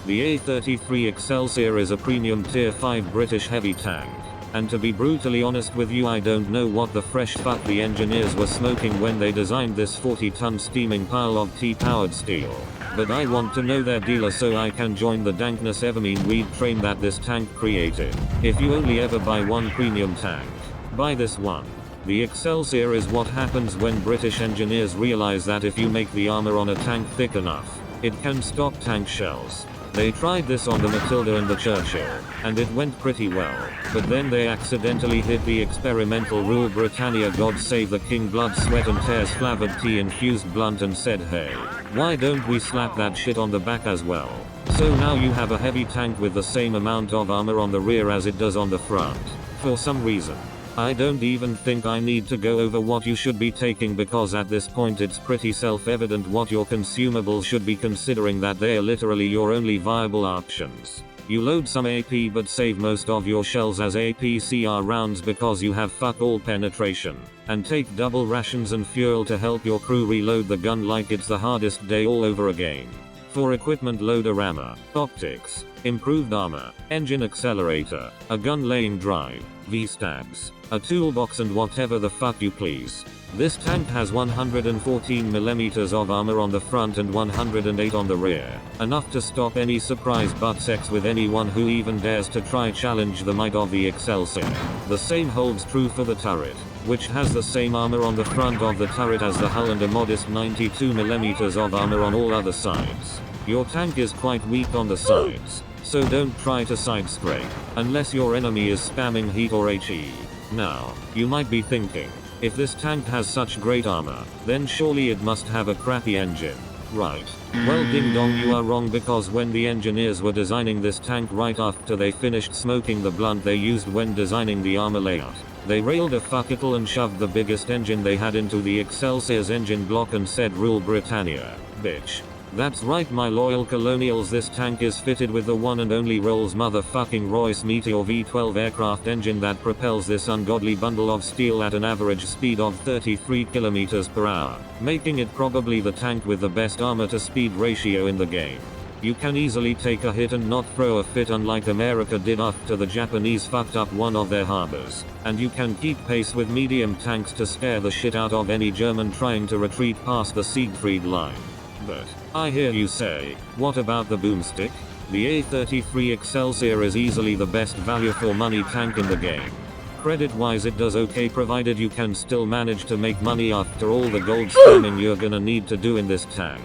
The A33 Excelsior is a premium tier 5 British heavy tank. And to be brutally honest with you, I don't know what the fresh fuck the engineers were smoking when they designed this 40-ton steaming pile of T-powered steel. But I want to know their dealer so I can join the dankness evermean weed train that this tank created. If you only ever buy one premium tank, buy this one. The Excelsior is what happens when British engineers realize that if you make the armor on a tank thick enough, it can stop tank shells. They tried this on the Matilda and the Churchill, and it went pretty well, but then they accidentally hit the experimental Rule Britannia God Save the King blood sweat and tears flavored tea infused blunt and said, hey, why don't we slap that shit on the back as well? So now you have a heavy tank with the same amount of armor on the rear as it does on the front. For some reason. I don't even think I need to go over what you should be taking, because at this point it's pretty self-evident what your consumables should be, considering that they are literally your only viable options. You load some AP but save most of your shells as APCR rounds because you have fuck all penetration, and take double rations and fuel to help your crew reload the gun like it's the hardest day all over again. For equipment, loader armor, optics, improved armor, engine accelerator, a gun laying drive, V-stabs, a toolbox and whatever the fuck you please. This tank has 114mm of armor on the front and 108 on the rear, enough to stop any surprise butt sex with anyone who even dares to try challenge the might of the Excelsior. The same holds true for the turret, which has the same armor on the front of the turret as the hull and a modest 92mm of armor on all other sides. Your tank is quite weak on the sides, so don't try to side scrape, unless your enemy is spamming heat or HE. Now, you might be thinking, if this tank has such great armor, then surely it must have a crappy engine, right? Well, ding dong, you are wrong, because when the engineers were designing this tank right after they finished smoking the blunt they used when designing the armor layout, they railed a fuckittle and shoved the biggest engine they had into the Excelsior's engine block and said, Rule Britannia, bitch. That's right, my loyal colonials, this tank is fitted with the one and only Rolls motherfucking Royce Meteor V12 aircraft engine that propels this ungodly bundle of steel at an average speed of 33 km per hour, making it probably the tank with the best armor to speed ratio in the game. You can easily take a hit and not throw a fit, unlike America did after the Japanese fucked up one of their harbors, and you can keep pace with medium tanks to scare the shit out of any German trying to retreat past the Siegfried line. But, I hear you say, what about the boomstick? The A33 Excelsior is easily the best value for money tank in the game. Credit wise it does okay, provided you can still manage to make money after all the gold spamming you're gonna need to do in this tank.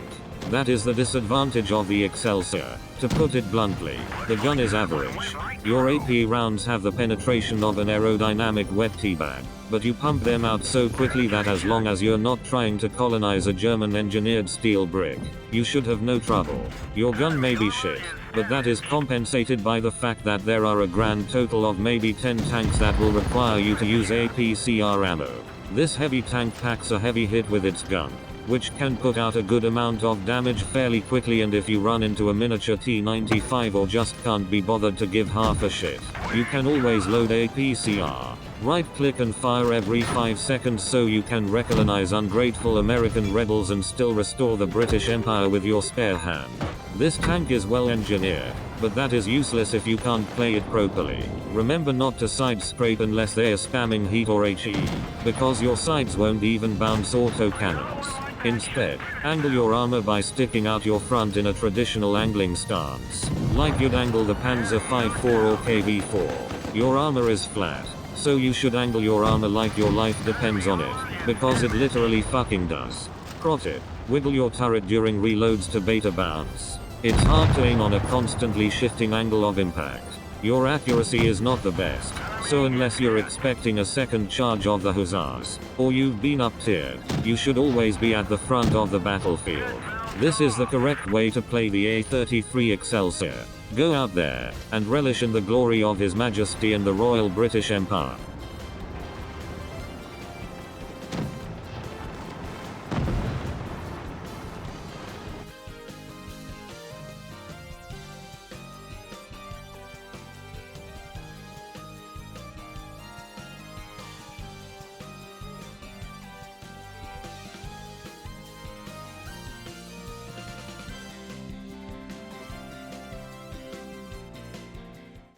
That is the disadvantage of the Excelsior. To put it bluntly, the gun is average. Your AP rounds have the penetration of an aerodynamic wet teabag, but you pump them out so quickly that as long as you're not trying to colonize a German engineered steel brick, you should have no trouble. Your gun may be shit, but that is compensated by the fact that there are a grand total of maybe 10 tanks that will require you to use APCR ammo. This heavy tank packs a heavy hit with its gun, which can put out a good amount of damage fairly quickly, and if you run into a miniature T95 or just can't be bothered to give half a shit, you can always load APCR. Right click and fire every 5 seconds so you can recolonize ungrateful American rebels and still restore the British Empire with your spare hand. This tank is well engineered, but that is useless if you can't play it properly. Remember not to side scrape unless they are spamming heat or HE, because your sides won't even bounce auto cannons. Instead, angle your armor by sticking out your front in a traditional angling stance, like you'd angle the Panzer V4 or KV4. Your armor is flat, so you should angle your armor like your life depends on it, because it literally fucking does. Pro tip: wiggle your turret during reloads to bait a bounce. It's hard to aim on a constantly shifting angle of impact. Your accuracy is not the best, so unless you're expecting a second charge of the Hussars, or you've been up-tiered, you should always be at the front of the battlefield. This is the correct way to play the A33 Excelsior. Go out there, and relish in the glory of His Majesty and the Royal British Empire.